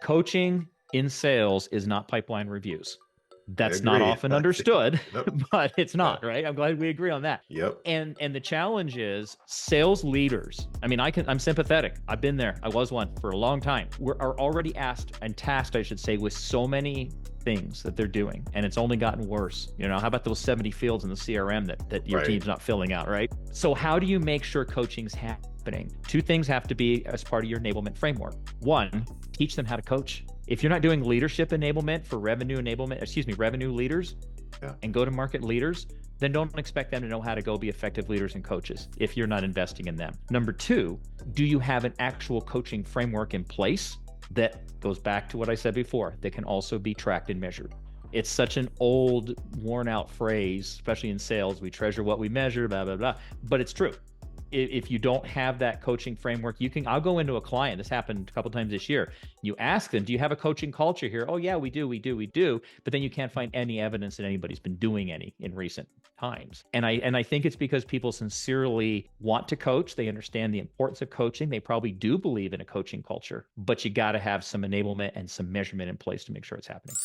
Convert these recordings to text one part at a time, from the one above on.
Coaching in sales is not pipeline reviews. I That's not agree. often understood, Yep. but it's Yeah. not, right? I'm glad we agree on that. Yep. And the challenge is sales leaders. I mean, I'm sympathetic. I've been there. I was one for a long time. Are already asked and tasked, I should say, with so many things that they're doing, and it's only gotten worse. How about those 70 fields in the CRM that your Right. team's not filling out, right? So how do you make sure coaching's happening? Two things have to be as part of your enablement framework. One, teach them how to coach. If you're not doing leadership enablement for revenue leaders Yeah. and go to market leaders, then don't expect them to know how to go be effective leaders and coaches if you're not investing in them. Number two, do you have an actual coaching framework in place that goes back to what I said before, that can also be tracked and measured? It's such an old, worn out phrase, especially in sales. We treasure what we measure, blah, blah, blah. But it's true. If you don't have that coaching framework, I'll go into a client. This happened a couple times this year. You ask them, do you have a coaching culture here? Oh, yeah, we do, we do, we do. But then you can't find any evidence that anybody's been doing any in recent times. And I think it's because people sincerely want to coach. They understand the importance of coaching. They probably do believe in a coaching culture, but you got to have some enablement and some measurement in place to make sure it's happening.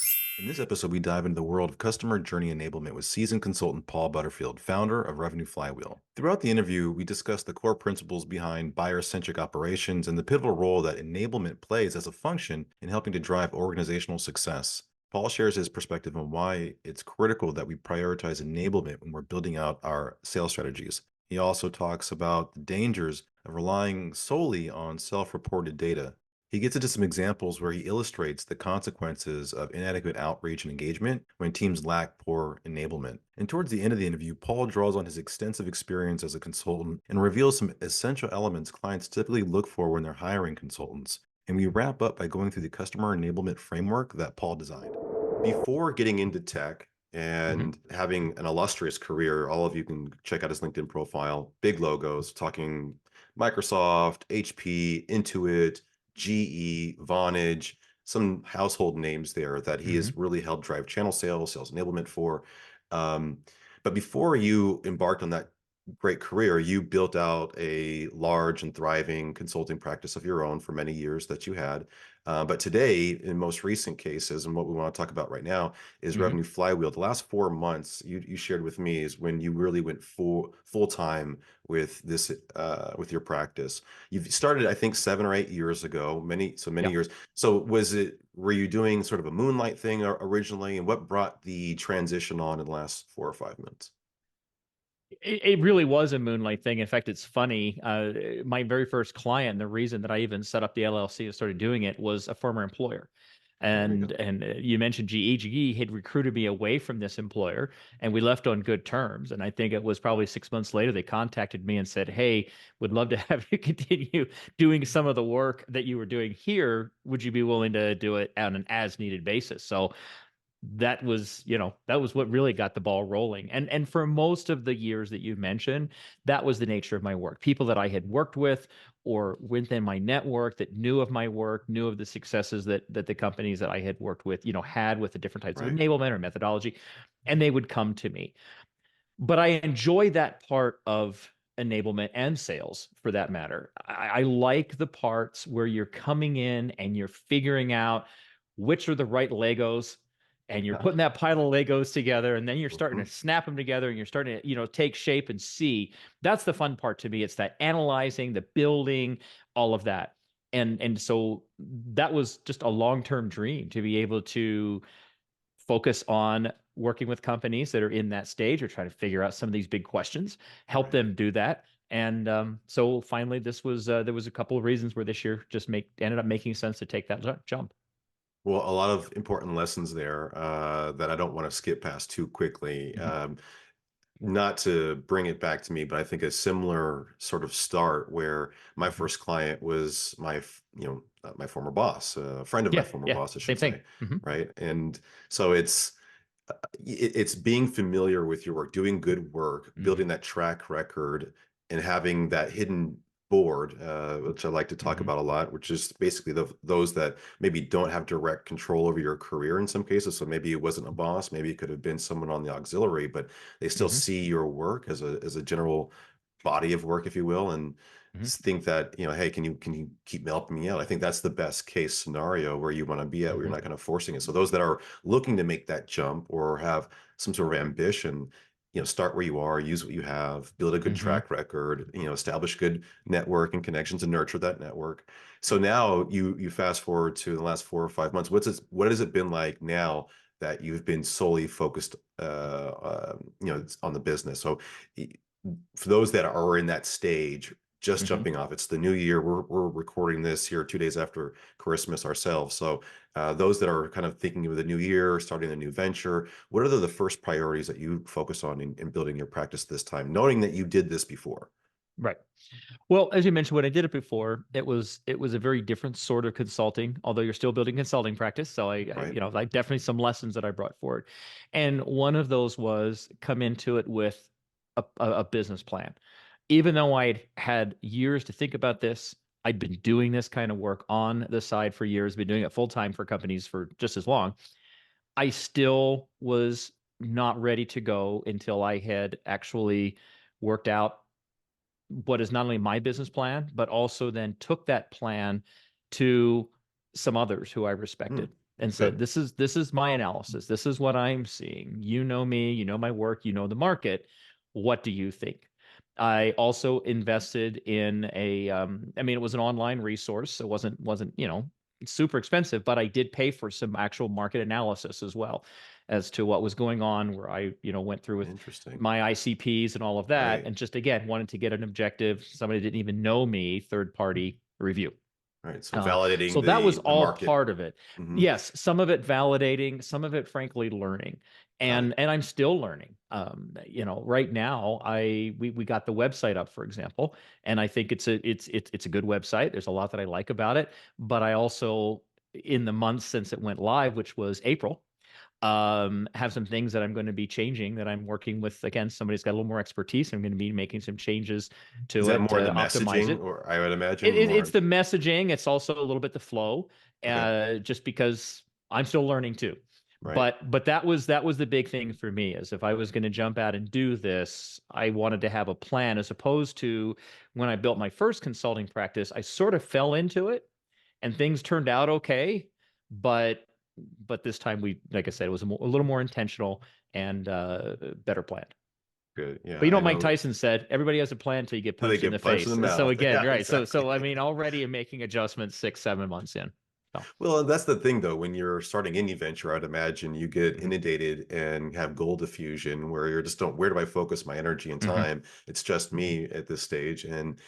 In this episode, we dive into the world of customer journey enablement with seasoned consultant Paul Butterfield, founder of Revenue Flywheel. Throughout the interview, we discuss the core principles behind buyer-centric operations and the pivotal role that enablement plays as a function in helping to drive organizational success. Paul shares his perspective on why it's critical that we prioritize enablement when we're building out our sales strategies. He also talks about the dangers of relying solely on self-reported data. He gets into some examples where he illustrates the consequences of inadequate outreach and engagement when teams lack poor enablement. And towards the end of the interview, Paul draws on his extensive experience as a consultant and reveals some essential elements clients typically look for when they're hiring consultants. And we wrap up by going through the customer enablement framework that Paul designed. Before getting into tech Mm-hmm. and having an illustrious career, all of you can check out his LinkedIn profile, big logos, talking Microsoft, HP, Intuit, GE, Vonage, some household names there that he Mm-hmm. has really helped drive channel sales, sales enablement for. Um, but before you embarked on that great career, you built out a large and thriving consulting practice of your own for many years that you had. But today, in most recent cases, and what we want to talk about right now is Mm-hmm. Revenue Flywheel. The last 4 months you shared with me is when you really went full time with this with your practice. You've started, I think, 7 or 8 years ago, many Yeah. years. So were you doing sort of a moonlight thing originally, and what brought the transition on in the last 4 or 5 months? It really was a moonlight thing. In fact, it's funny. My very first client, the reason that I even set up the LLC and started doing it was a former employer. There you And go. and you mentioned GE. GE had recruited me away from this employer, and we left on good terms. And I think it was probably 6 months later they contacted me and said, "Hey, would love to have you continue doing some of the work that you were doing here. Would you be willing to do it on an as needed basis?" So that was what really got the ball rolling. And for most of the years that you mentioned, that was the nature of my work. People that I had worked with or within my network that knew of my work, knew of the successes that the companies that I had worked with, had with the different types of Right. enablement or methodology, and they would come to me. But I enjoy that part of enablement and sales for that matter. I like the parts where you're coming in and you're figuring out which are the right Legos, and you're Yeah. putting that pile of Legos together, and then you're starting to Mhm. snap them together, and you're starting to, take shape and see. That's the fun part to me. It's that analyzing, the building, all of that. And so that was just a long-term dream to be able to focus on working with companies that are in that stage or trying to figure out some of these big questions, help Right. them do that. And so finally, there was a couple of reasons where this year just ended up making sense to take that jump. Well, a lot of important lessons there that I don't want to skip past too quickly. Mhm. Not to bring it back to me, but I think a similar sort of start where my Mhm. first client was my former boss, a friend of my Yeah, former yeah, boss, I same should thing. say, Hmm. right? And so it's being familiar with your work, doing good work, Hmm. building that track record, and having that hidden board, which I like to talk Hmm. about a lot, which is basically those that maybe don't have direct control over your career in some cases. So maybe it wasn't a boss, maybe it could have been someone on the auxiliary, but they still Hmm. see your work as a general body of work, if you will, and Mhm. think that, hey, can you keep helping me out? I think that's the best case scenario where you want to be at, where you're Mhm. not kind of forcing it. So those that are looking to make that jump or have some sort of ambition, start where you are, use what you have, build a good Mhm. track record, establish good network and connections and nurture that network. So now you fast forward to the last 4 or 5 months. What has it been like now that you've been solely focused, on the business? So for those that are in that stage, just Mhm. jumping off, it's the new year. We're recording this here 2 days after Christmas ourselves. So those that are kind of thinking of the new year, starting a new venture, what are the first priorities that you focus on in building your practice this time, knowing that you did this before? Right. Well, as you mentioned, when I did it before, it was a very different sort of consulting, although you're still building consulting practice. So Right. like definitely some lessons that I brought forward. And one of those was come into it with a business plan. Even though I'd had years to think about this, I'd been doing this kind of work on the side for years, been doing it full time for companies for just as long. I still was not ready to go until I had actually worked out what is not only my business plan, but also then took that plan to some others who I Hmm. respected and said, Good. this is my analysis. This is what I'm seeing. You know me, you know my work, you know the market. What do you think? I also invested in I mean, it was an online resource, so it wasn't super expensive, but I did pay for some actual market analysis as well as to what was going on, where I went through with Interesting. my ICPs and all of that, Right. and just again wanted to get an objective, somebody didn't even know me, third party review. Right. So Uh, validating so that was the all market. part of it. Hmm. Yes, some of it validating, some of it frankly learning, Got and it. and I'm still learning. Right now we got the website up, for example, and I think it's a good website. There's a lot that I like about it, but I also in the months since it went live, which was April, have some things that I'm going to be changing that I'm working with. Again, somebody's got a little more expertise. I'm going to be making some changes Is to that it more the to optimize messaging, it. or I would imagine It's more? the messaging. It's also a little bit the flow, Okay. just because I'm still learning too. Right. But that was the big thing for me is if I was going to jump out and do this, I wanted to have a plan as opposed to when I built my first consulting practice, I sort of fell into it and things turned out okay, but this time like I said, it was a little more intentional and better planned. Good. But Yeah. you know I what Mike know. Tyson said? Everybody has a plan until you get Do they punched in the get punched in face. the So mouth? again, Yeah, right. So I exactly. mean, already I'm making adjustments 6, 7 months in. So, Well, and that's the thing, though. When you're starting any venture, I'd imagine you get mhm, inundated and have goal diffusion where you're just don't, where do I focus my energy and mhm, time? It's just mhm, me at this stage. And,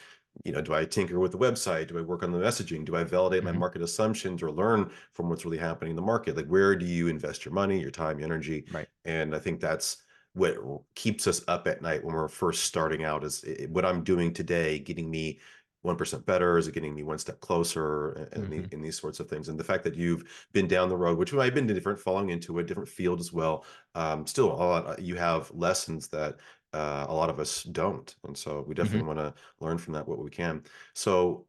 do I tinker with the website? Do I work on the messaging? Do I validate my mhm, market assumptions or learn from what's really happening in the market? Like, where do you invest your money, your time, your energy? right. And I think that's what keeps us up at night when we're first starting out is what I'm doing today, getting me 1% better? Is it getting me one step closer Mhm, in these sorts of things? And the fact that you've been down the road, which I've been different, falling into a different field as well, still a lot, you have lessons that a lot of us don't. And so we mhm. definitely want to learn from that what we can. So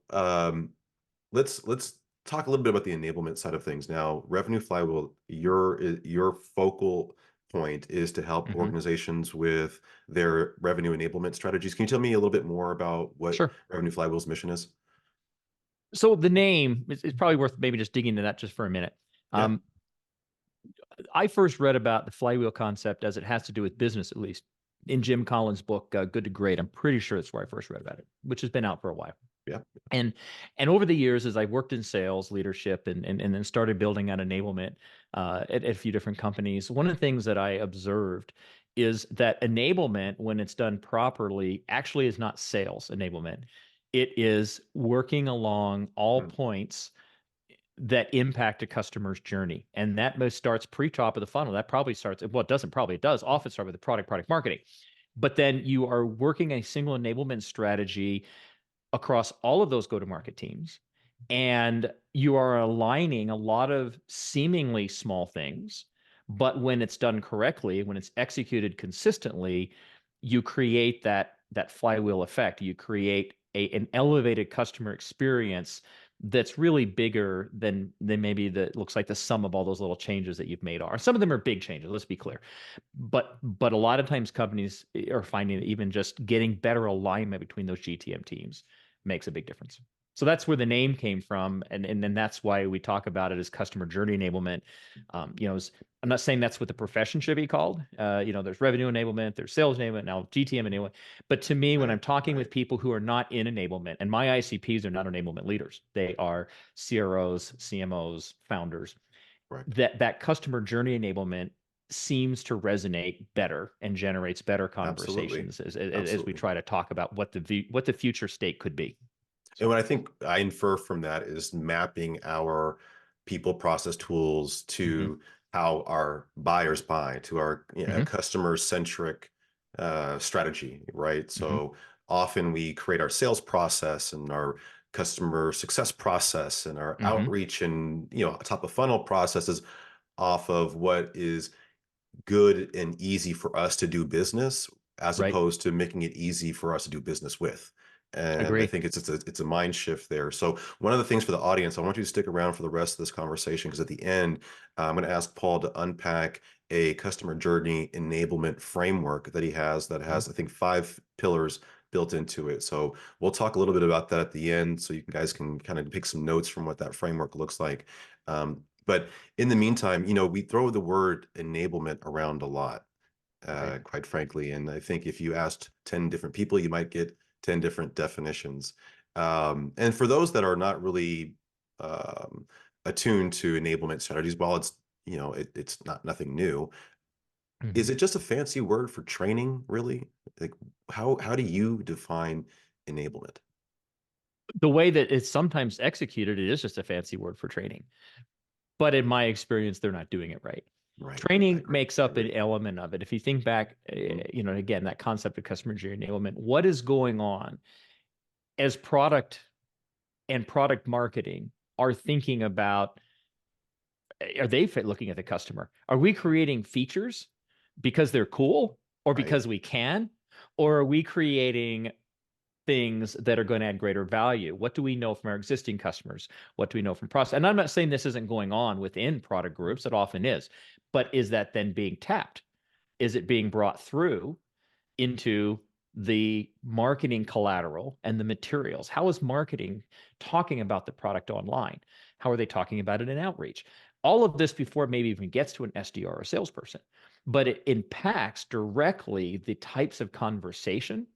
let's talk a little bit about the enablement side of things. Now, Revenue Flywheel, your focal point is to help Mhm. organizations with their revenue enablement strategies. Can you tell me a little bit more about what Sure. Revenue Flywheel's mission is? So the name is probably worth maybe just digging into that just for a minute. Yeah. Um, I first read about the flywheel concept as it has to do with business, at least in Jim Collins' book, Good to Great. I'm pretty sure that's where I first read about it, which has been out for a while. Yeah. And and over the years, as I worked in sales leadership and then started building out enablement at a few different companies, one of the things that I observed is that enablement, when it's done properly, actually is not sales enablement. It is working along all Mm. points that impact a customer's journey. And that most starts pre-top of the funnel. That probably starts, well, it doesn't probably, it does often start with the product marketing. But then you are working a single enablement strategy across all of those go-to-market teams. And you are aligning a lot of seemingly small things, but when it's done correctly, when it's executed consistently, you create that flywheel effect. You create an elevated customer experience that's really bigger than maybe that looks like the sum of all those little changes that you've made are. Some of them are big changes, let's be clear. But a lot of times companies are finding that even just getting better alignment between those GTM teams makes a big difference. So that's where the name came from, and then that's why we talk about it as customer journey enablement. I'm not saying that's what the profession should be called. There's revenue enablement, there's sales enablement, now GTM enablement. But to me, when I'm Right, talking right, with people who are not in enablement, and my ICPs are not enablement leaders, they are CROs, CMOs, founders. correct. That customer journey enablement seems to resonate better and generates better Absolutely. conversations as we Absolutely. try to talk about what the future state could be. And So, what I think I infer from that is mapping our people process tools hmm to how our buyers buy, to our hmm customer centric strategy, right? hmm So often we create our sales process and our customer success process and our hmm outreach and top of funnel processes off of what is good and easy for us to do business as right. opposed to making it easy for us to do business with. And I Agree. think it's a mind shift there. So one of the things for the audience, I want you to stick around for the rest of this conversation because at the end, I'm going to ask Paul to unpack a customer journey enablement framework that he has that Mhm. has, I think, 5 pillars built into it. So we'll talk a little bit about that at the end, so you guys can kind of pick some notes from what that framework looks like. But in the meantime, we throw the word enablement around a lot, Right. quite frankly. And I think if you asked 10 different people, you might get 10 different definitions. And for those that are not really um, attuned to enablement strategies, while it's not nothing new, hmm is it just a fancy word for training, really? Like how do you define enablement? The way that it's sometimes executed, it is just a fancy word for training. But in my experience, they're not doing it right. Right. I Training agree. makes I up an agree. element of it. If you think back, Mhm. again, that concept of customer journey enablement, what is going on as product and product marketing are thinking about, are they looking at the customer? Are we creating features because they're cool or Right. because we can? Or are we creating things that are going to add greater value? What do we know from our existing customers? What do we know from process? And I'm not saying this isn't going on within product groups, it often is, but is that then being tapped? Is it being brought through into the marketing collateral and the materials? How is marketing talking about the product online? How are they talking about it in outreach? All of this before it maybe even gets to an SDR or a salesperson, but it impacts directly the types of conversation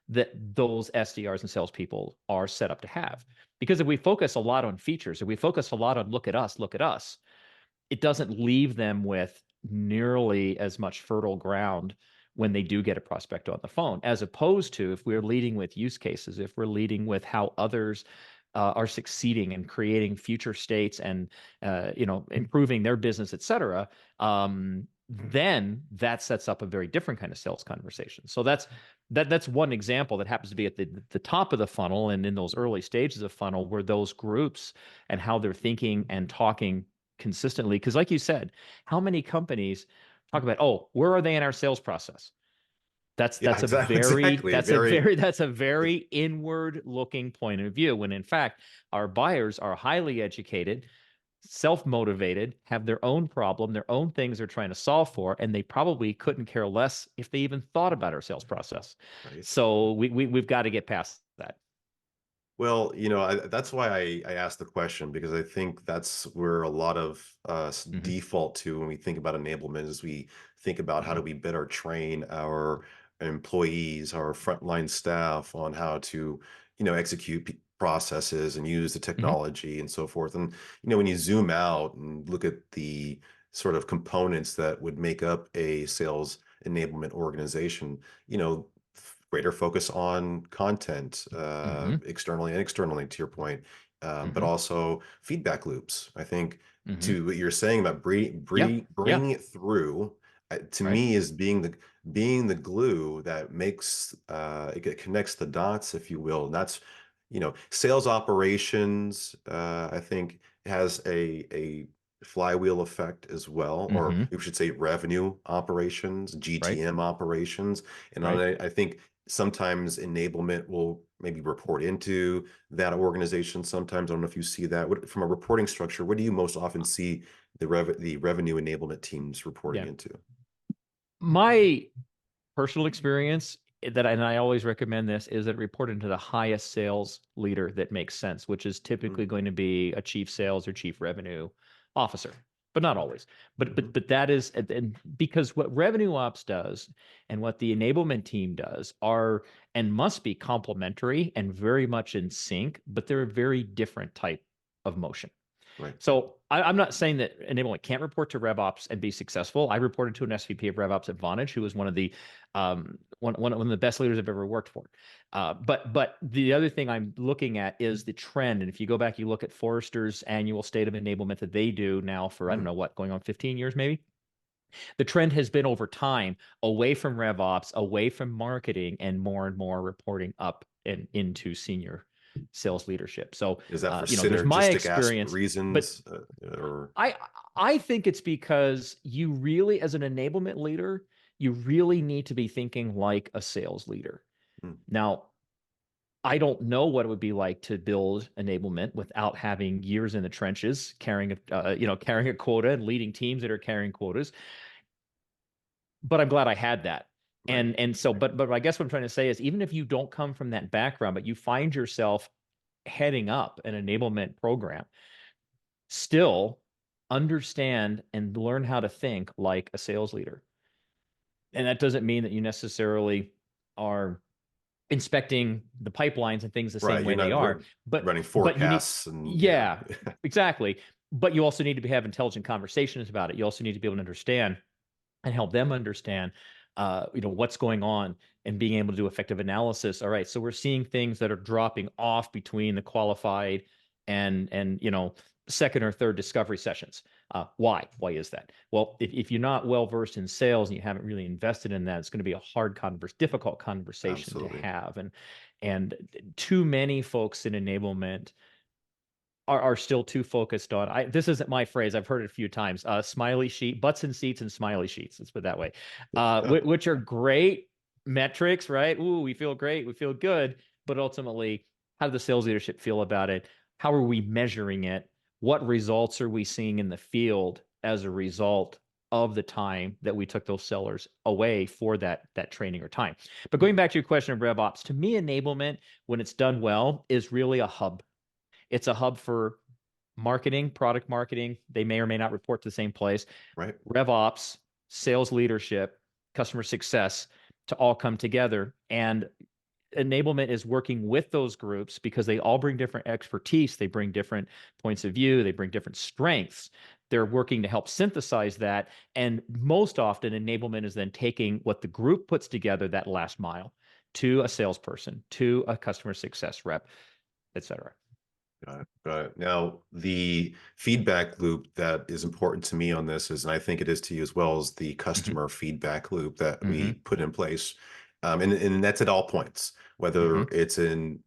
that those SDRs and salespeople are set up to have. Because if we focus a lot on features, if we focus a lot on look at us, it doesn't leave them with nearly as much fertile ground when they do get a prospect on the phone, as opposed to if we're leading with use cases, if we're leading with how others are succeeding and creating future states and improving their business, et cetera. Then that sets up a very different kind of sales conversation. So that's one example that happens to be at the top of the funnel and in those early stages of funnel where those groups and how they're thinking and talking consistently. Because like you said, how many companies talk about, oh, where are they in our sales process? That's Yeah, that's a exactly. very Exactly. that's a Very. very that's a very inward looking point of view when in fact our buyers are highly educated, self-motivated, have their own problem, their own things they're trying to solve for, and they probably couldn't care less if they even thought about our sales process. Right. So we've got to get past that. Well, that's why I asked the question because I think that's where a lot of us hmm default to when we think about enablement is we think about how do hmm we better train our employees, our frontline staff on how to, execute processes and use the hmm technology and so forth. And, when you zoom out and look at the sort of components that would make up a sales enablement organization, greater focus on content, hmm externally and externally, to your point, but hmm also feedback loops. I think hmm to what you're saying about Yeah. Yeah. bringing it through, to Right. me is being the glue that makes it connects the dots, if you will. And that's sales operations. I think has a flywheel effect as well, or hmm we should say revenue operations, Right. GTM operations, and Right. I think sometimes enablement will maybe report into that organization sometimes? I don't know if you see that. From a reporting structure, what do you most often see the revenue enablement teams reporting Yeah. into? My personal experience and I always recommend this is that report into the highest sales leader that makes sense, which is typically going to be a chief sales or chief revenue officer, but not always. But that is, and because what revenue ops does and what the enablement team does are and must be complementary and very much in sync, but they're a very different type of motion. Right. So I'm not saying that Enablement can't report to RevOps and be successful. I reported to an SVP of RevOps at Vonage, who was one of the one of the best leaders I've ever worked for. But the other thing I'm looking at is the trend. And if you go back, you look at Forrester's annual state of enablement that they do now for I don't know what, going on 15 years maybe. The trend has been over time away from RevOps, away from marketing, and more reporting up and into senior sales leadership. So, Is that for there's my synergistic experience, but reasons, or I I think it's because you really, as an enablement leader, you really need to be thinking like a sales leader. mm, Now, I don't know what it would be like to build enablement without having years in the trenches, carrying a quota and leading teams that are carrying quotas. But I'm glad I had that. right? And so, but I guess what I'm trying to say is even if you don't come from that background, but you find yourself heading up an enablement program, still understand and learn how to think like a sales leader. And that doesn't mean that you necessarily are inspecting the pipelines and things the same Right. You're way they not are, running but you need, forecasts and yeah. yeah, exactly. But you also need to have intelligent conversations about it. You also need to be able to understand and help them understand what's going on and being able to do effective analysis. All right, so we're seeing things that are dropping off between the qualified and second or third discovery sessions. Why is that? Well, if you're not well versed in sales and you haven't really invested in that, it's going to be a difficult conversation to Absolutely. have. And too many folks in enablement are still too focused on this isn't my phrase, I've heard it a few times, smiley sheet, butts and seats and smiley sheets, let's put it that way, which are great metrics, right? Ooh, we feel great, we feel good, but ultimately, how do the sales leadership feel about it? How are we measuring it? What results are we seeing in the field as a result of the time that we took those sellers away for that training or time? But going back to your question of RevOps, to me, enablement, when it's done well, is really a hub. It's a hub for marketing, product marketing. They may or may not report to the same place. Right. RevOps, sales leadership, customer success to all come together. And enablement is working with those groups because they all bring different expertise. They bring different points of view. They bring different strengths. They're working to help synthesize that. And most often, enablement is then taking what the group puts together, that last mile, to a salesperson, to a customer success rep, et cetera. Got it. Got it. Now, the feedback loop that is important to me on this is, and I think it is to you as well, is the Mm-hmm. customer feedback loop that we Mm-hmm. put in place. And that's at all points, whether Mm-hmm. it's in,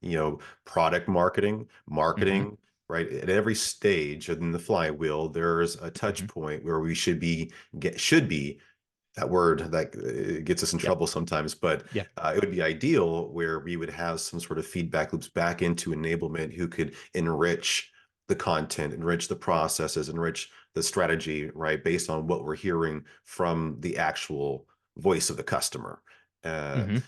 product marketing, Mm-hmm. right? At every stage in the flywheel, there's a touch Mm-hmm. point where we should be that word that gets us in Yep. trouble sometimes, but Yep. it would be ideal where we would have some sort of feedback loops back into enablement who could enrich the content, enrich the processes, enrich the strategy, right, based on what we're hearing from the actual voice of the customer. Uh, Mm-hmm.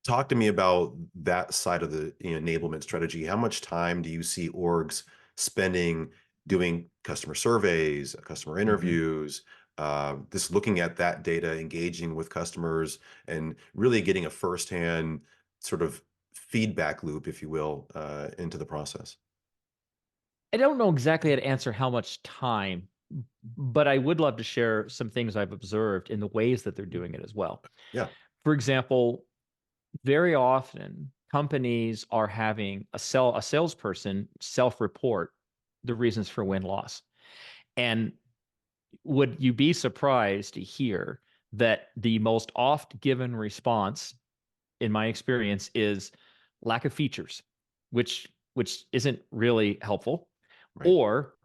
Talk to me about that side of the enablement strategy. How much time do you see orgs spending doing customer surveys, customer Mm-hmm. interviews, just looking at that data, engaging with customers, and really getting a firsthand sort of feedback loop, if you will, into the process? I don't know exactly how to answer how much time, but I would love to share some things I've observed in the ways that they're doing it as well. Yeah. For example, very often companies are having a salesperson self-report the reasons for win-loss. And would you be surprised to hear that the most oft given response, in my experience, is lack of features, which isn't really helpful, Right. or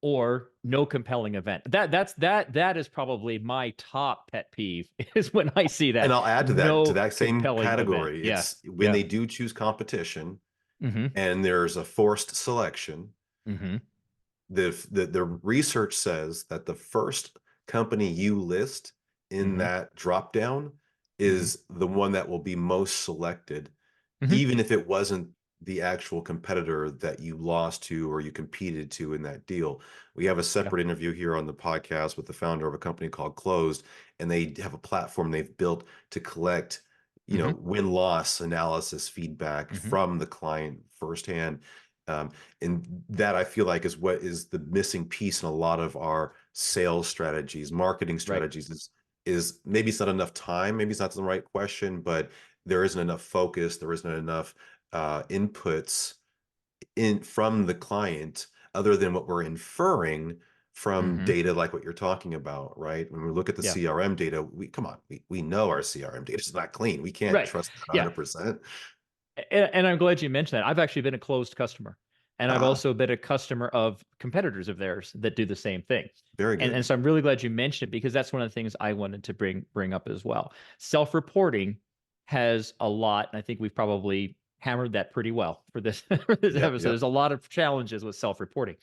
or no compelling event. That is probably my top pet peeve is when I see And that I'll add to no that same compelling event. category. Yeah. It's when Yeah. they do choose competition Mm-hmm. and there's a forced selection. Mm-hmm. The research says that the first company you list in Mm-hmm. that drop down Mm-hmm. is the one that will be most selected, Mm-hmm. even if it wasn't the actual competitor that you lost to or you competed to in that deal. We have a Yeah. separate interview here on the podcast with the founder of a company called Closed, and they have a platform they've built to collect, Mm-hmm. win-loss analysis feedback Mm-hmm. from the client firsthand. Um, and that I feel like is what is the missing piece in a lot of our sales strategies, marketing Right. strategies is maybe it's not enough time, maybe it's not the right question, but there isn't enough focus, there isn't enough inputs in from the client other than what we're inferring from Mm-hmm. data like what you're talking about, right? When we look at the Yeah. CRM data, we know our CRM data is not clean. We can't Right. trust that Yeah. 100%. And I'm glad you mentioned that. I've actually been a closed customer, and I've Ah, also been a customer of competitors of theirs that do the same thing. very And good. so I'm really glad you mentioned it because that's one of the things I wanted to bring up as well. Self-reporting has a lot, and I think we've probably hammered that pretty well for this for this Yep, episode. yep. There's a lot of challenges with self-reporting.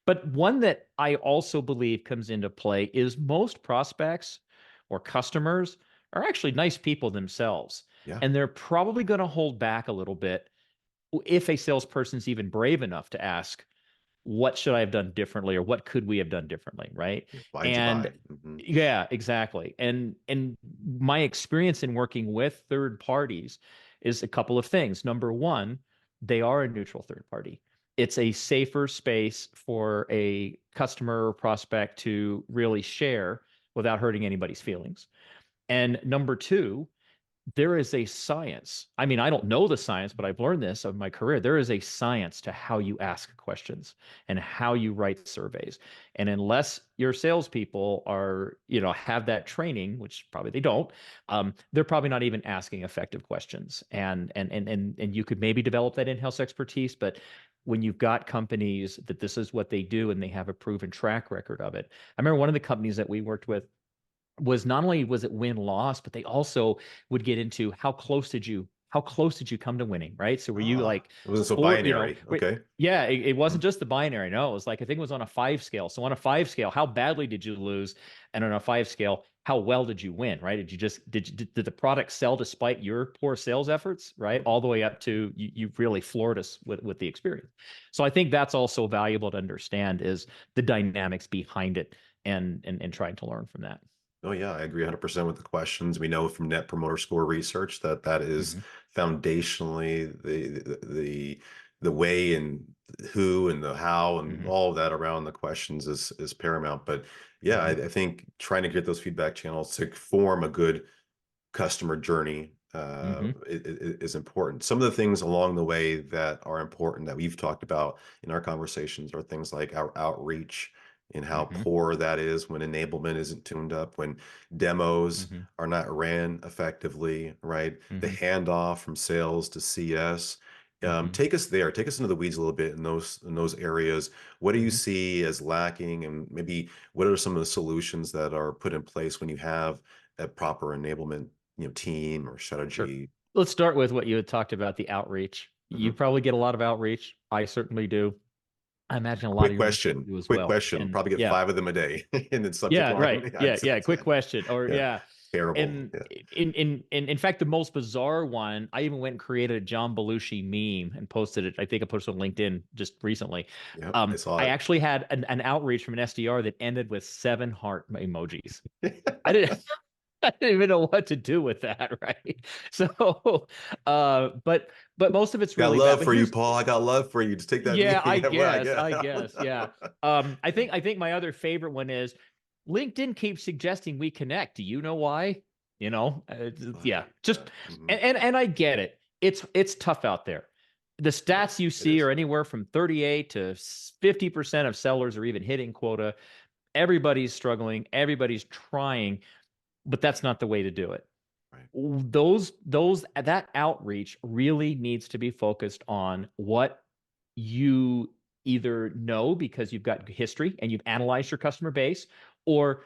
But one that I also believe comes into play is most prospects or customers are actually nice people themselves. Yeah. And they're probably going to hold back a little bit if a salesperson's even brave enough to ask, what should I have done differently or what could we have done differently? Right. Why'd you And buy? Mhm. yeah, exactly. And my experience in working with third parties is a couple of things. Number one, they are a neutral third party. It's a safer space for a customer or prospect to really share without hurting anybody's feelings. And number two, there is a science. I mean, I don't know the science, but I've learned this of my career. There is a science to how you ask questions and how you write surveys. And unless your salespeople are, have that training, which probably they don't, they're probably not even asking effective questions. And you could maybe develop that in-house expertise, but when you've got companies that this is what they do and they have a proven track record of it. I remember one of the companies that we worked with was not only was it win loss, but they also would get into how close did you come to winning, right? So were you Ah, like it wasn't so four, binary. wait, Okay. yeah, it wasn't Mhm. just the binary. No, it was like I think it was on a 5 scale. So on a 5 scale, how badly did you lose? And on a 5 scale, how well did you win, right? Did the product sell despite your poor sales efforts, right? All the way up to you really floored us with the experience. So I think that's also valuable to understand is the dynamics behind it and trying to learn from that. Oh yeah, I agree 100% with the questions. We know from Net Promoter Score research that that is Mm-hmm. foundationally the way and who and the how and Mm-hmm. all of that around the questions is paramount. But yeah, Mm-hmm. I think trying to get those feedback channels to form a good customer journey Mm-hmm. is important. Some of the things along the way that are important that we've talked about in our conversations are things like our outreach and how Mm-hmm. poor that is when enablement isn't tuned up, when demos Mm-hmm. are not ran effectively, right? The Mm-hmm. handoff from sales to CS. Mm-hmm. Take us there. Take us into the weeds a little bit in those areas. What do you Mm-hmm. see as lacking, and maybe what are some of the solutions that are put in place when you have a proper enablement team or Sure. strategy? Let's start with what you had talked about, the outreach. You Mhm. probably get a lot of outreach. I certainly do. I imagine a lot of your listeners do as Quick well. question. And Probably get yeah, five of them a day. And then subject yeah, line. right. Yeah, Yeah, yeah. Quick yeah, question. Or yeah. yeah. Terrible. And Yeah. in fact, the most bizarre one, I even went and created a John Belushi meme and posted it. I think I posted on LinkedIn just recently. Yep. I saw I it. actually had an outreach from an SDR that ended with 7 heart emojis. I didn't I didn't even know what to do with that, right? So but most of it's Got really bad. love But for you, here's Paul. I got love for you. Just take that yeah, meeting. Well, I guess. I guess, yeah. I think my other favorite one is LinkedIn keeps suggesting we connect. Do you know why? Yeah, Why? just Yeah. and I get it. It's tough out there. The It stats is. you It see is. are anywhere from 38 to 50% of sellers are even hitting quota. Everybody's struggling, everybody's trying, but that's not the way to do it. Right. That outreach really needs to be focused on what you either know because you've got history and you've analyzed your customer base, or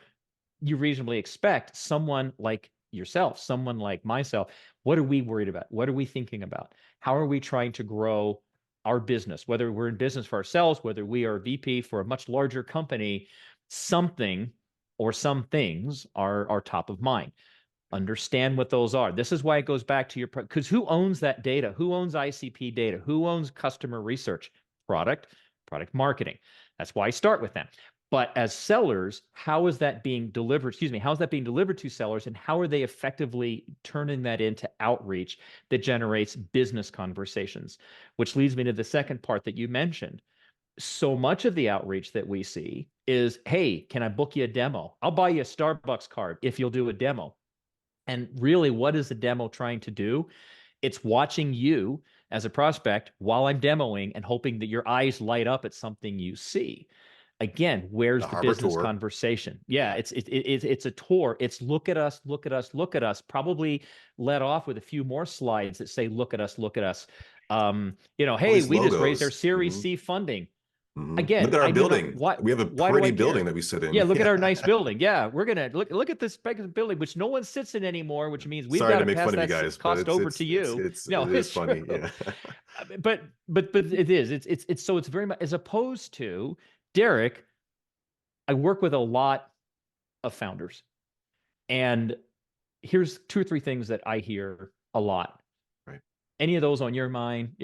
you reasonably expect someone like yourself, someone like myself. What are we worried about? What are we thinking about? How are we trying to grow our business? Whether we're in business for ourselves, whether we are a VP for a much larger company, something or some things are top of mind. Understand what those are. This is why it goes back to your, because who owns that data? Who owns ICP data? Who owns customer research? Product marketing. That's why I start with them. But as sellers, how is that being delivered? Excuse me, how is that being delivered to sellers, and how are they effectively turning that into outreach that generates business conversations? Which leads me to the second part that you mentioned. So much of the outreach that we see is, hey, can I book you a demo? I'll buy you a Starbucks card if you'll do a demo. And really, what is the demo trying to do? It's watching you as a prospect while I'm demoing and hoping that your eyes light up at something you see. Again, The where's the harbor business tour. conversation? Yeah, Yeah. it's a tour. It's look at us, look at us, look at us. Probably let off with a few more slides that say, look at us, look at us. All Hey, these we just raised our logos. Series C funding. Look Again, at our I never. building. Why? We have a Why do I pretty building care? that we sit Yeah, in. look at Yeah. our nice building. Yeah, we're gonna look at this building, which no one sits in anymore, which means we've Sorry got to to make pass fun of you that guys, but cost over to you. No, it is it's true. funny. Yeah. But it is. It's so it's very much as opposed to Derek. I work with a lot of founders, and here's two or three things that I hear a lot. Right. Any of those on your mind?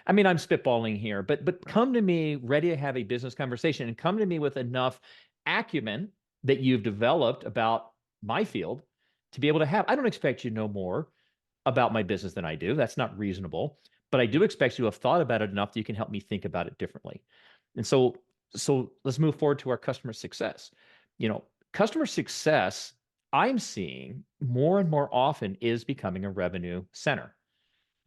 I mean, I'm spitballing here, but Right. come to me ready to have a business conversation, and come to me with enough acumen that you've developed about my field to be able to have. I don't expect you to know more about my business than I do. That's not reasonable, but I do expect you to have thought about it enough that you can help me think about it differently. And so let's move forward to our customer success. You know, customer success, I'm seeing more and more often, is becoming a revenue center.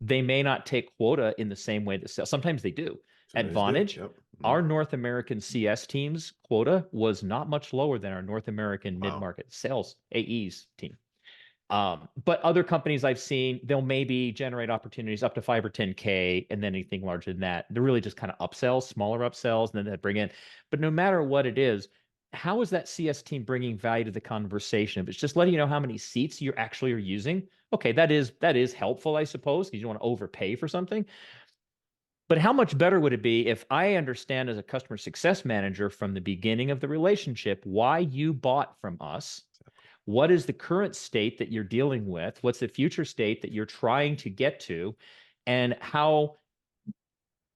They may not take quota in the same way that sales. Sometimes they do. Sometimes do. Advantage, Yep. our North American CS team's quota was not much lower than our North American Wow. mid-market sales AE's team. But other companies I've seen, they'll maybe generate opportunities up to 5 or 10K, and then anything larger than that, they're really just kind of upsells, smaller upsells, and then they bring in. But no matter what it is, how is that CS team bringing value to the conversation? If it's just letting you know how many seats you actually are using, okay, that is helpful, I suppose, because you don't want to overpay for something. But how much better would it be if I understand as a customer success manager from the beginning of the relationship why you bought from us? What is the current state that you're dealing with? What's the future state that you're trying to get to? And how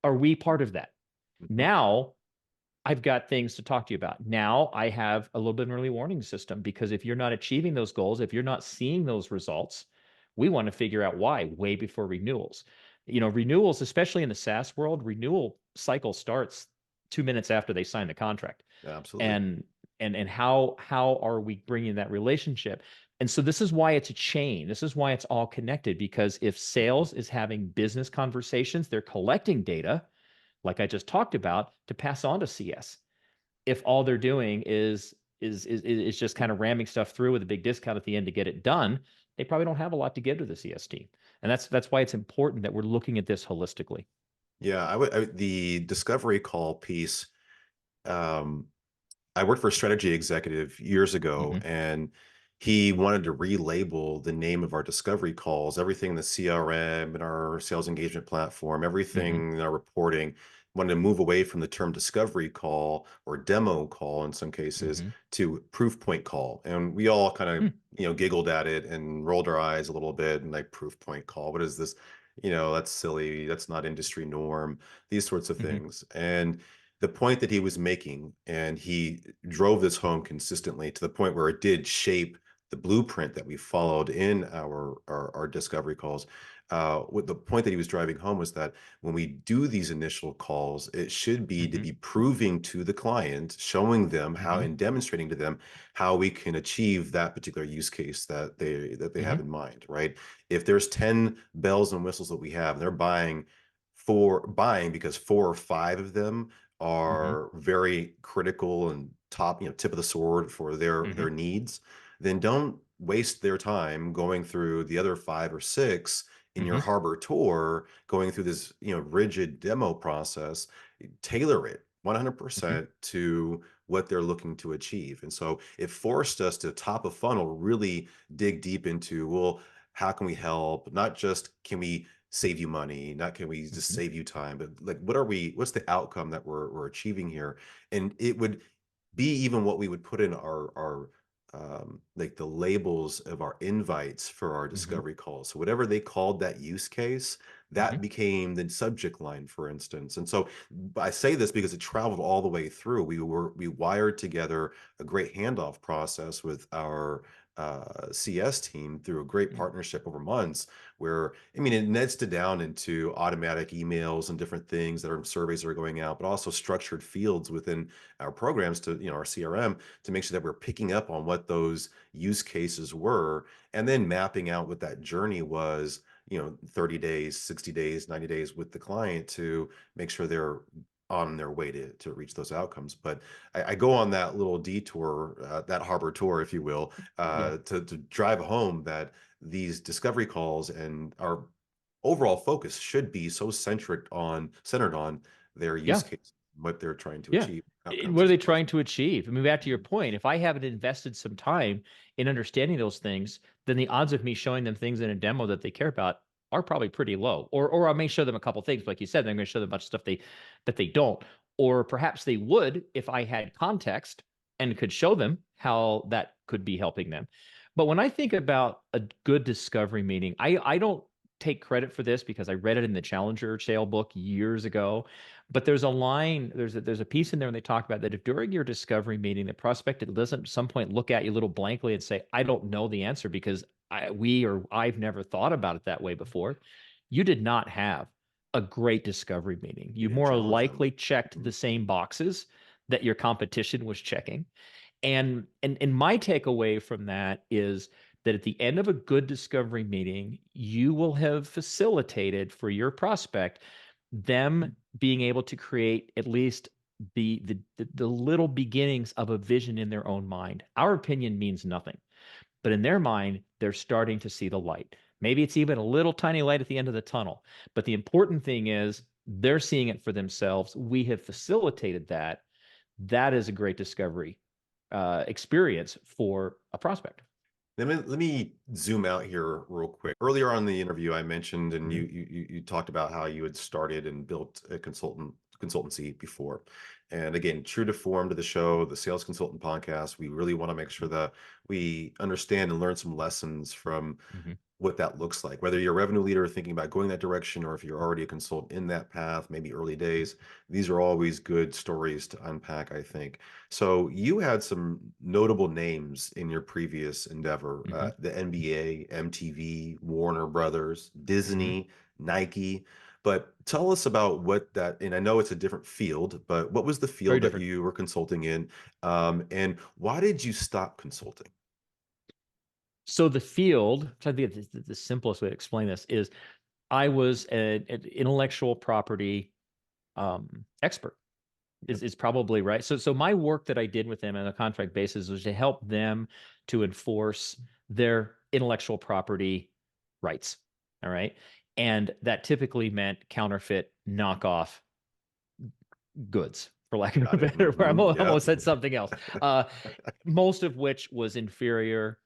are we part of that? Mhm. Now, I've got things to talk to you about. Now I have a little bit of an early warning system, because if you're not achieving those goals, if you're not seeing those results, we want to figure out why way before renewals. Renewals, especially in the SaaS world, renewal cycle starts 2 minutes after they sign the contract. Absolutely. And how are we bringing that relationship? And so this is why it's a chain. This is why it's all connected, because if sales is having business conversations, they're collecting data like I just talked about to pass on to CS. If all they're doing is just kind of ramming stuff through with a big discount at the end to get it done, they probably don't have a lot to give to the CS team. And that's why it's important that we're looking at this holistically. Yeah. The discovery call piece. Um, I worked for a strategy executive years ago, Hmm. and he wanted to relabel the name of our discovery calls, everything in the CRM and our sales engagement platform, Hmm. everything in our reporting. Wanted to move away from the term discovery call or demo call in some cases Hmm. to proof point call. And we all kind of, Hmm. giggled at it and rolled our eyes a little bit and like, proof point call. What is this? That's silly. That's not industry norm, these sorts of Hmm. things. And the point that he was making, and he drove this home consistently to the point where it did shape the blueprint that we followed in our discovery calls. With the point that he was driving home was that when we do these initial calls, it should be to Hmm. be proving to the client, showing them how, Hmm. and demonstrating to them how we can achieve that particular use case that they have Hmm. in mind, right? If there's 10 bells and whistles that we have, and they're buying because four or five of them Hmm. are very critical and top, tip of the sword for their Hmm. needs, then don't waste their time going through the other five or six in your Hmm. harbor tour, going through this, rigid demo process. tailor it Mhm. 100% to what they're looking to achieve. And so it forced us to top of funnel really dig deep into, well, how can we help? Not just can we save you money, not can we just Mhm. save you time, but like what's the outcome that we're achieving here? And it would be even what we would put in our like the labels of our invites for our Mhm. discovery calls. So whatever they called that use case, that Mhm. became the subject line, for instance. And so I say this because it traveled all the way through. We wired together a great handoff process with our CS team through a great Mhm. partnership over months where, I mean, it nested down into automatic emails and different things that are surveys that are going out, but also structured fields within our programs to, our CRM to make sure that we're picking up on what those use cases were and then mapping out what that journey was, 30 days, 60 days, 90 days with the client to make sure they're on their way to reach those outcomes. But I go on that little detour, that harbor tour, if you will, Yeah. to drive home that these discovery calls and our overall focus should be so centered on their use Yeah. case, what they're trying to Yeah. achieve, outcomes What are as they opposed trying to achieve? I mean, back to your to. point, if I haven't invested some time in understanding those things, then the odds of me showing them things in a demo that they care about are probably pretty low. Or I may show them a couple things, like you said, I'm going to show them a bunch of stuff that they don't. Or perhaps they would if I had context and could show them how that could be helping them. But when I think about a good discovery meeting, I don't take credit for this because I read it in the Challenger sale book years ago. But there's a line, there's a piece in there, and they talk about that if during your discovery meeting, the prospect doesn't at some point look at you a little blankly and say, "I don't know the answer because I've never thought about it that way before," you did not have a great discovery meeting. You You didn't more challenge them. likely checked Mhm. the same boxes that your competition was checking. And my takeaway from that is that at the end of a good discovery meeting, you will have facilitated for your prospect them being able to create at least the little beginnings of a vision in their own mind. Our opinion means nothing, but in their mind, they're starting to see the light. Maybe it's even a little tiny light at the end of the tunnel. But the important thing is they're seeing it for themselves. We have facilitated that. That is a great discovery experience for a prospect. Let me zoom out here real quick. Earlier on in the interview, I mentioned, and Mhm. you talked about how you had started and built a consultancy before. And again, true to form to the show, the Sales Consultant Podcast, we really want to make sure that we understand and learn some lessons from Mhm. what that looks like. Whether you're a revenue leader thinking about going that direction, or if you're already a consultant in that path, maybe early days, these are always good stories to unpack, I think. So you had some notable names in your previous endeavor, Mhm. the NBA, MTV, Warner Brothers, Mhm. Disney, Nike. But tell us about what that, and I know it's a different field, but what was the Very field that different. you were consulting in? And why did you stop consulting? So the field, I think the simplest way to explain this is I was an intellectual property expert. Yep. Is probably right. So my work that I did with them on a contract basis was to help them to enforce their intellectual property rights. All right. And that typically meant counterfeit knockoff goods, for lack of a Got it. better word. I Yep. almost said something else. Uh, most of which was inferior.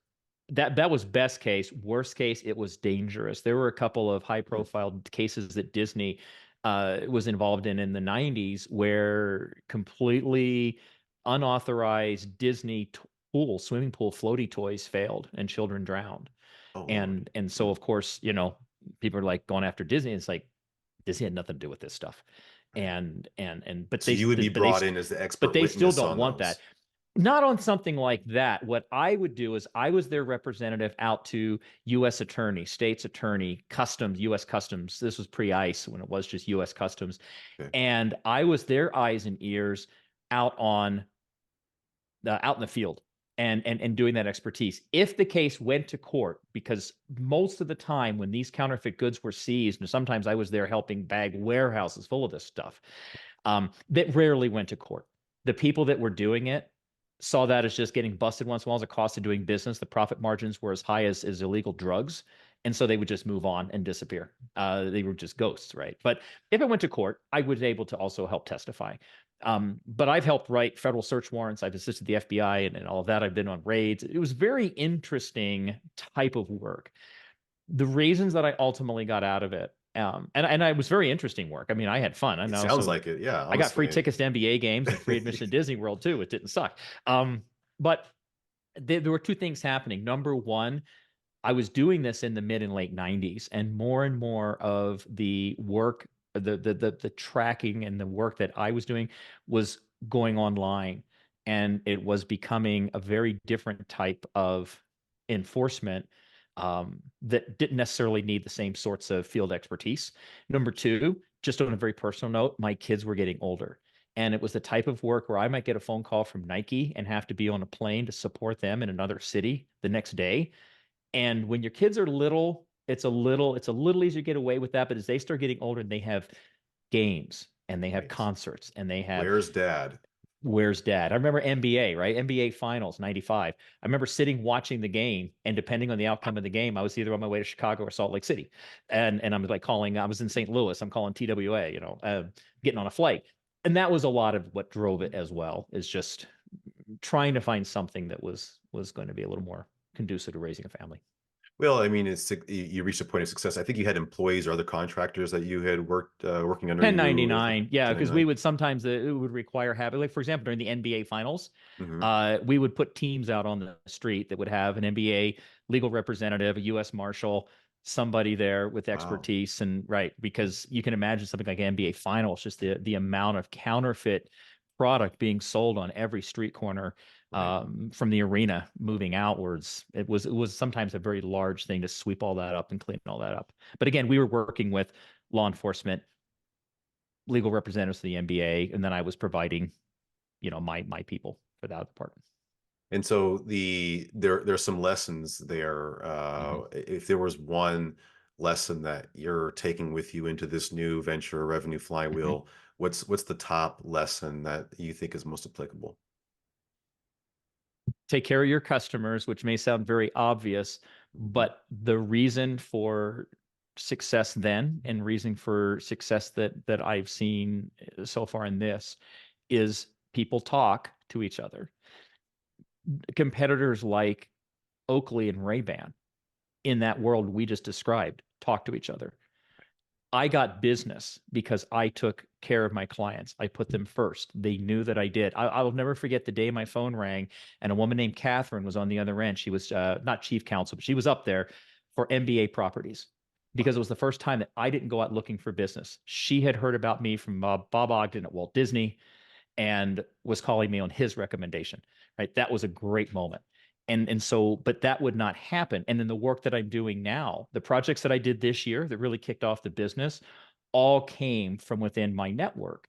That was best case. Worst case, it was dangerous. There were a couple of high profile cases that Disney was involved in the 90s where completely unauthorized Disney swimming pool floaty toys failed and children drowned. Oh Lord. And so Mm, of course, people are like going after Disney. It's like Disney had nothing to do with this stuff. right. And but So you would be brought in as the but expert they still witness don't on want that. those. Not on something like that. What I would do is I was their representative out to U.S. attorney, state's attorney, customs, U.S. customs. This was pre-ICE when it was just U.S. customs. Okay. And I was their eyes and ears out on out in the field and doing that expertise. If the case went to court, because most of the time when these counterfeit goods were seized, and sometimes I was there helping bag warehouses full of this stuff, that rarely went to court. The people that were doing it saw that as just getting busted once in a while as a cost of doing business. The profit margins were as high as illegal drugs. And so they would just move on and disappear. They were just ghosts, right? But if I went to court, I was able to also help testify. But I've helped write federal search warrants. I've assisted the FBI and all of that. I've been on raids. It was very interesting type of work. The reasons that I ultimately got out of it, and it was very interesting work. I mean, I had fun. And It I sounds also like it. Yeah, I got free honestly. tickets to NBA games and free admission to Disney World too. It didn't suck. But there were two things happening. Number one, I was doing this in the mid and late 90s, and more of the work, the tracking and the work that I was doing was going online, and it was becoming a very different type of enforcement that didn't necessarily need the same sorts of field expertise. Number two, just on a very personal note, my kids were getting older. And it was the type of work where I might get a phone call from Nike and have to be on a plane to support them in another city the next day. And when your kids are little, it's a little easier to get away with that. But as they start getting older and they have games and they have Right. concerts and they have Where's dad? where's dad? I remember NBA, right? NBA Finals, 95. I remember sitting watching the game, and depending on the outcome of the game, I was either on my way to Chicago or Salt Lake City. And I'm like calling, I was in St. Louis, I'm calling TWA, getting on a flight. And that was a lot of what drove it as well, is just trying to find something that was going to be a little more conducive to raising a family. Well, I mean, you reached a point of success. I think you had employees or other contractors that you had working under you as a 1099, yeah, because we 1099. would sometimes it would require having, like, for example, during the NBA finals, Hmm. we would put teams out on the street that would have an NBA legal representative, a U.S. Marshal, somebody there with Wow. expertise, and right, because you can imagine something like NBA finals, just the amount of counterfeit product being sold on every street corner, Right. from the arena moving outwards. It was sometimes a very large thing to sweep all that up and clean all that up. But again, we were working with law enforcement, legal representatives of the NBA, and then I was providing, my people for that department. And so there's some lessons there. Mhm. If there was one lesson that you're taking with you into this new venture, Revenue Mhm. Flywheel, what's the top lesson that you think is most applicable? Take care of your customers, which may sound very obvious, Mhm. but the reason for success then and reason for success that I've seen so far in this is people talk to each other. Competitors like Oakley and Ray-Ban in that world we just described talk to each other. I got business because I took care of my clients. I put them first. They knew that I did. I'll never forget the day my phone rang and a woman named Catherine was on the other end. She was not chief counsel, but she was up there for NBA properties because it was the first time that I didn't go out looking for business. She had heard about me from Bob Ogden at Walt Disney and was calling me on his recommendation. Right, that was a great moment. And so, but that would not happen. And then the work that I'm doing now, the projects that I did this year that really kicked off the business, all came from within my network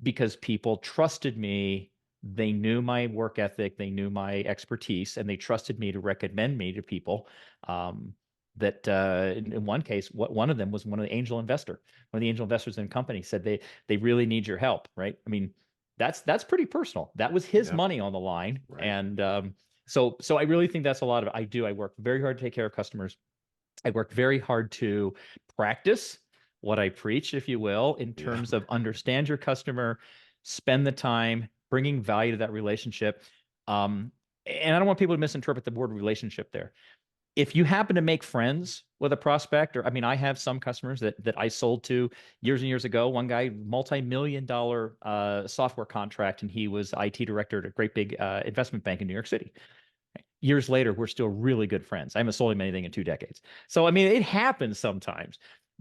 because people trusted me. They knew my work ethic, they knew my expertise, and they trusted me to recommend me to people. That in one case, one of them was one of the angel investor, one of the angel investors in the company said they really need your help, right? I mean, that's pretty personal. That was his Yeah. money on the line, Right. and so I really think that's a lot of it. I work very hard to take care of customers. I work very hard to practice what I preach, if you will, in Yeah. terms of understand your customer, spend the time, bringing value to that relationship. And I don't want people to misinterpret the word relationship there. If you happen to make friends with a prospect, or I mean, I have some customers that I sold to years and years ago. One guy, multi-million dollar software contract, and he was IT director at a great big investment bank in New York City. Years later, we're still really good friends. I haven't sold him anything in 2 decades. So, I mean, it happens sometimes,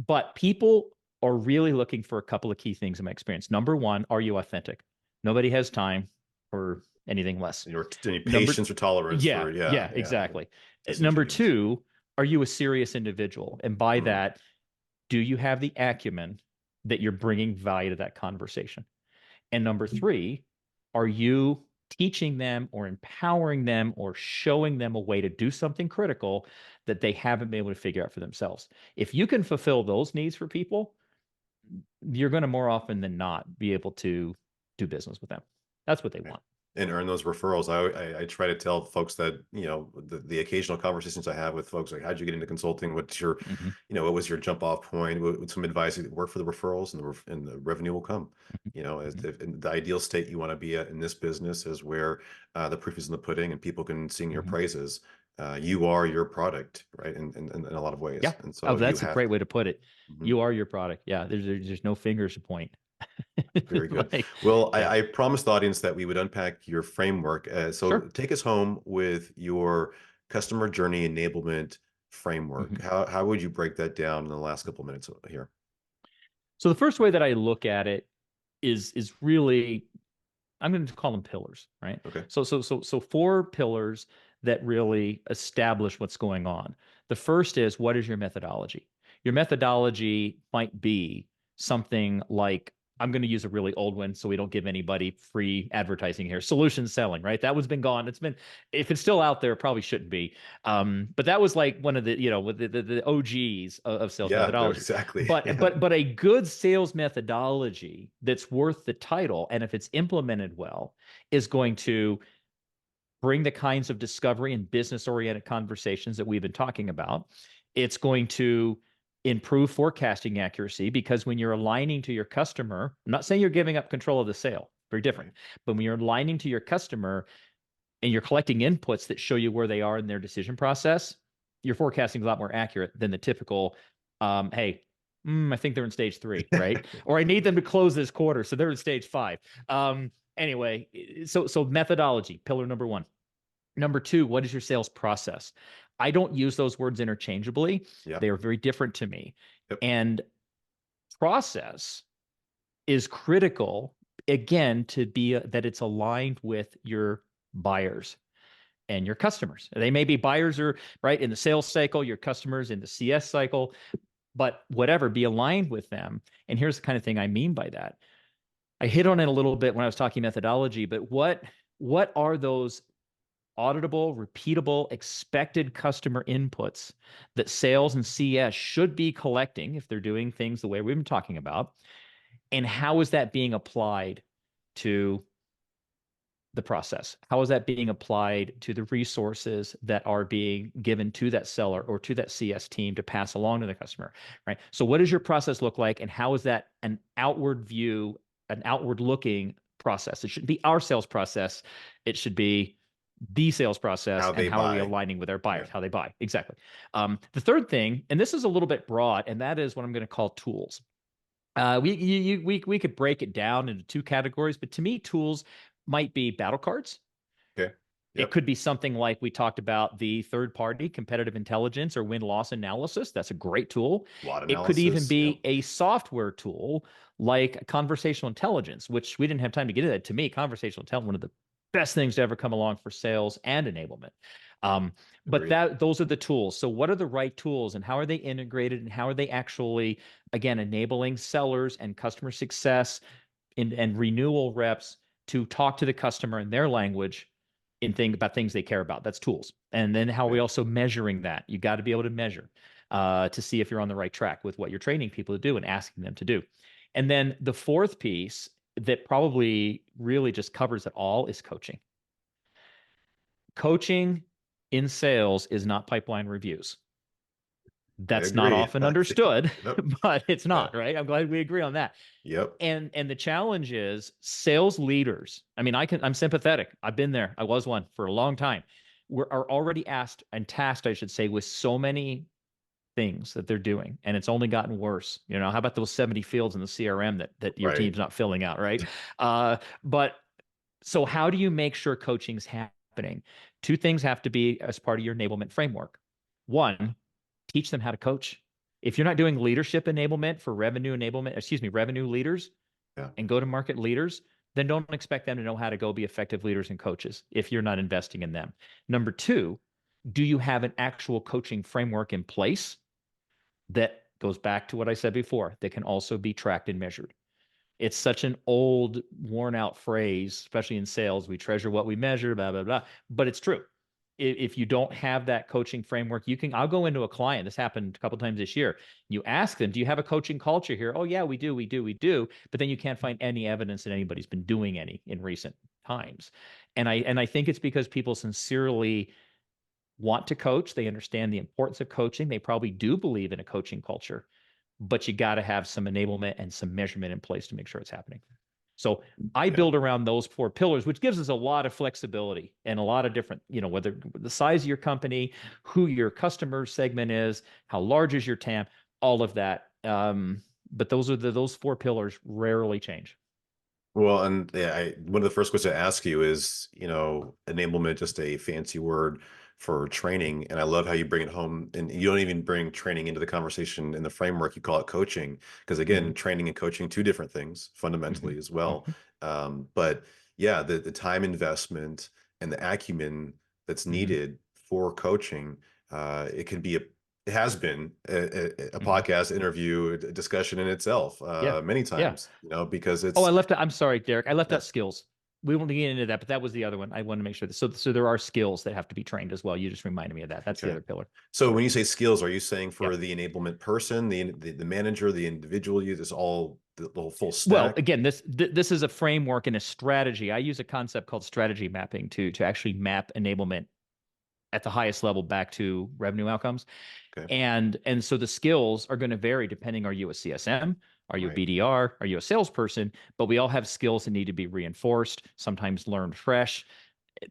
but people are really looking for a couple of key things in my experience. Number one, are you authentic? Nobody has time for anything less. Any Number, patience or tolerance yeah, for, yeah, yeah, exactly. Number disingenuous. two, are you a serious individual? And by Mm, that, do you have the acumen that you're bringing value to that conversation? And number three, are you teaching them or empowering them or showing them a way to do something critical that they haven't been able to figure out for themselves? If you can fulfill those needs for people, you're going to more often than not be able to do business with them. That's what they right. want. and earn those referrals. I try to tell folks that, the occasional conversations I have with folks, like, how'd you get into consulting? What's your, Hmm. what was your jump off point? With some advice, work for the referrals, and the revenue will come. As Hmm. if in the ideal state you want to be at in this business is where the proof is in the pudding and people can sing your Hmm. praises. You are your product, right? In a lot of ways. Yeah. And Oh, so you that's a have great way to put it. Mhm. You are your product. Yeah. There's no fingers to point. Very good. Like, Well, yeah, I promised the audience that we would unpack your framework. So sure. take us home with your customer journey enablement framework. Mhm. How would you break that down in the last couple minutes here? So the first way that I look at it is really, I'm going to call them pillars, right? Okay. So four pillars that really establish what's going on. The first is, what is your methodology? Your methodology might be something like, I'm going to use a really old one so we don't give anybody free advertising here. Solution selling, right? That one's been gone. It's been, if it's still out there, it probably shouldn't be. But that was like one of the, with the OGs of sales Yeah, no, methodology. exactly. But Yeah. but but a good sales methodology that's worth the title, and if it's implemented well, is going to bring the kinds of discovery and business oriented conversations that we've been talking about. It's going to improve forecasting accuracy because when you're aligning to your customer, I'm not saying you're giving up control of the sale, very different, Right. but when you're aligning to your customer and you're collecting inputs that show you where they are in their decision process, your forecasting is a lot more accurate than the typical, hey, I think they're in stage 3, right? Or I need them to close this quarter, so they're in stage 5. Anyway, so methodology, pillar number 1. Number 2, what is your sales process? I don't use those words interchangeably. Yeah. They are very different to me. Yep. And process is critical, again, to be that it's aligned with your buyers and your customers. They may be buyers or right in the sales cycle, your customers in the CS cycle, but whatever, be aligned with them. And here's the kind of thing I mean by that. I hit on it a little bit when I was talking methodology, but what are those auditable, repeatable, expected customer inputs that sales and CS should be collecting if they're doing things the way we've been talking about? And how is that being applied to the process? How is that being applied to the resources that are being given to that seller or to that CS team to pass along to the customer, right? So what does your process look like, and how is that an outward view, an outward looking process? It shouldn't be our sales process. It should be the sales process, How and they how are we buy. aligning with our buyers, Yeah. how they buy. Exactly. The third thing, and this is a little bit broad, and that is what I'm going to call tools. We could break it down into two categories, but to me, tools might be battle cards. Okay. It Yep. could be something like we talked about, the third party competitive intelligence or win loss analysis. That's a great tool. SWOT It could even analysis. Yep. be a software tool like conversational intelligence, which we didn't have time to get into that. To me, conversational intelligence, one of the best things to ever come along for sales and enablement. Um, but Agreed. those are the tools. So what are the right tools, and how are they integrated, and how are they actually, again, enabling sellers and customer success and renewal reps to talk to the customer in their language in about things they care about? That's tools. And then how are we Right. also measuring that? You got to be able to measure to see if you're on the right track with what you're training people to do and asking them to do. And then the fourth piece that probably really just covers it all is coaching. Coaching in sales is not pipeline reviews. I That's not agree. often I think. understood, Yep. but it's Yeah. not, right? I'm glad we agree on that. Yep. And the challenge is sales leaders. I mean, I'm sympathetic. I've been there. I was one for a long time. Are already asked and tasked, I should say, with so many things that they're doing, and it's only gotten worse. How about those 70 fields in the CRM that your Right. team's not filling out, right? But so how do you make sure coaching's happening? Two things have to be as part of your enablement framework. One, teach them how to coach. If you're not doing leadership enablement for revenue enablement, excuse me, revenue leaders Yeah. and go to market leaders, then don't expect them to know how to go be effective leaders and coaches if you're not investing in them. Number 2, do you have an actual coaching framework in place that goes back to what I said before, that can also be tracked and measured? It's such an old, worn out phrase, especially in sales. We treasure what we measure, blah, blah, blah. But it's true. If you don't have that coaching framework, I'll go into a client. This happened a couple of times this year. You ask them, do you have a coaching culture here? Oh, yeah, we do. But then you can't find any evidence that anybody's been doing any in recent times. And I think it's because people sincerely want to coach. They understand the importance of coaching. They probably do believe in a coaching culture, but you got to have some enablement and some measurement in place to make sure it's happening. So I Yeah. build around those four pillars, which gives us a lot of flexibility and a lot of different, whether the size of your company, who your customer segment is, how large is your TAM, all of that. But those four pillars rarely change. Well, and yeah, one of the first questions I ask you is, enablement, just a fancy word for training. And I love how you bring it home and you don't even bring training into the conversation in the framework. You call it coaching. Because Mm-hmm, again, training and coaching, two different things mm-hmm, fundamentally as well. mm-hmm, But yeah, the time investment and the acumen that's mm-hmm, needed for coaching, it has been a mm-hmm. podcast interview, a discussion in itself, Yeah, many yeah. times, because Oh, it's, I'm sorry, Derek. I left yeah. out skills. We won't get into that, but that was the other one. I want to make sure that so there are skills that have to be trained as well. You just reminded me of that. That's the Okay. other pillar. So when you say skills, are you saying Yeah. for the enablement person, the manager, the individual, you this all the whole full Well, stack? again, this is a framework and a strategy. I use a concept called strategy mapping to actually map enablement at the highest level back to revenue outcomes. Okay. And so the skills are going to vary depending, are you a CSM? Are you a Right. BDR? Are you a salesperson? But we all have skills that need to be reinforced, sometimes learned fresh.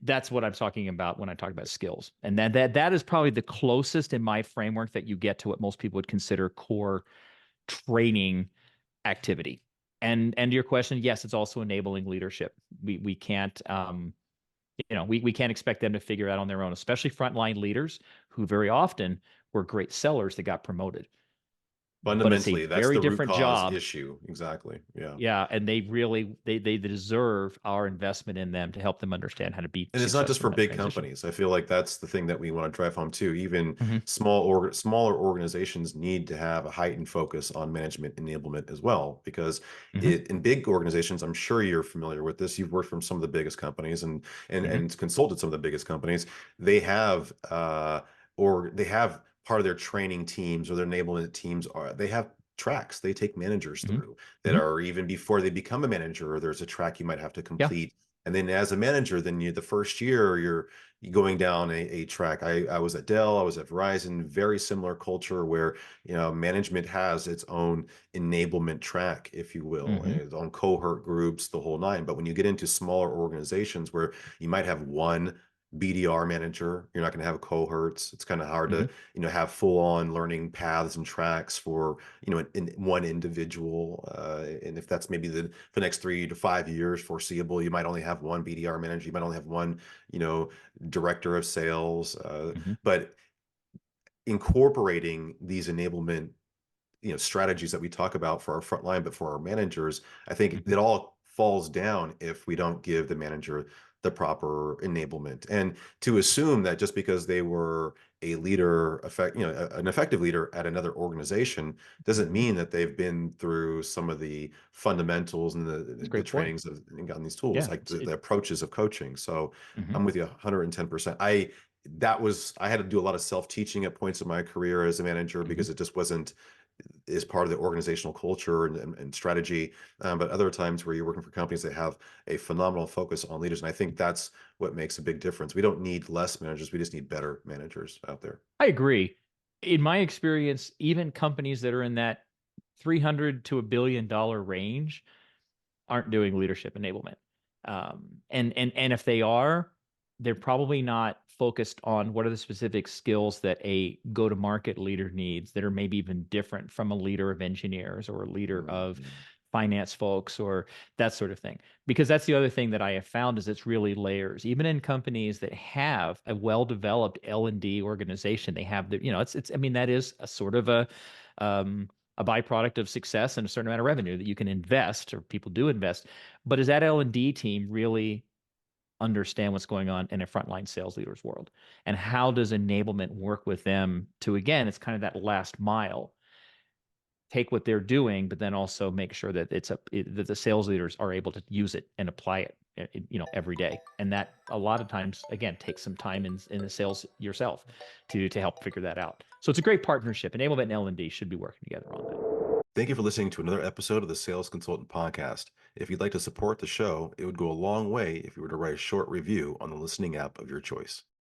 That's what I'm talking about when I talk about skills. And that is probably the closest in my framework that you get to what most people would consider core training activity. And your question, yes, it's also enabling leadership. We can't we can't expect them to figure it out on their own, especially frontline leaders who very often were great sellers that got promoted. But it's a Fundamentally, that's very the root different cause job. issue. Exactly. Yeah. Yeah, and they deserve our investment in them to help them understand how to be And it's not just successful for in that big transition. companies. I feel like that's the thing that we want to drive home too. Even Hmm. smaller organizations need to have a heightened focus on management enablement as well. Because Hmm. in big organizations, I'm sure you're familiar with this. You've worked from some of the biggest companies Hmm. and consulted some of the biggest companies. They have or they have part of their training teams or their enablement teams are they have tracks they take managers Hmm. through that Hmm. are even before they become a manager, or there's a track you might have to Yeah. complete. And then as a manager, then the first year you're going down a track. I was at Dell, I was at Verizon, very similar culture where, management has its own enablement track, if you will, and Hmm. its own cohort groups, the whole nine. But when you get into smaller organizations where you might have one BDR manager, you're not going to have cohorts. It's kind of hard to, Hmm. have full on learning paths and tracks for, in one individual. And if that's maybe the next 3 to 5 years foreseeable, you might only have one BDR manager. You might only have one, you know, director of sales. Hmm. But incorporating these enablement, strategies that we talk about for our frontline, but for our managers, I think Hmm. it all falls down if we don't give the manager the proper enablement. And to assume that just because they were a leader, an effective leader at another organization, doesn't Hmm. mean that they've been through some of the fundamentals and That's a the great point. trainings of and gotten these tools, Yeah. like the approaches of coaching. So Hmm. I'm with you 110%. I had to do a lot of self-teaching at points in my career as a manager Hmm. because it just wasn't is part of the organizational culture and strategy. But other times where you're working for companies that have a phenomenal focus on leaders. And I think that's what makes a big difference. We don't need less managers. We just need better managers out there. I agree. In my experience, even companies that are in that 300 to $1 billion range aren't doing leadership enablement. And if they are, they're probably not focused on what are the specific skills that a go-to-market leader needs that are maybe even different from a leader of engineers or a leader of Mhm. finance folks or that sort of thing. Because that's the other thing that I have found is it's really layers. Even in companies that have a well-developed L&D organization, they have the, it's I mean, that is a sort of a byproduct of success and a certain amount of revenue that you can invest or people do invest. But does that L&D team really understand what's going on in a frontline sales leader's world? And how does enablement work with them to, again, it's kind of that last mile, take what they're doing, but then also make sure that that the sales leaders are able to use it and apply it, every day. And that a lot of times, again, takes some time in the sales yourself to help figure that out. So it's a great partnership. Enablement and L&D should be working together on that. Thank you for listening to another episode of the Sales Consultant Podcast. If you'd like to support the show, it would go a long way if you were to write a short review on the listening app of your choice.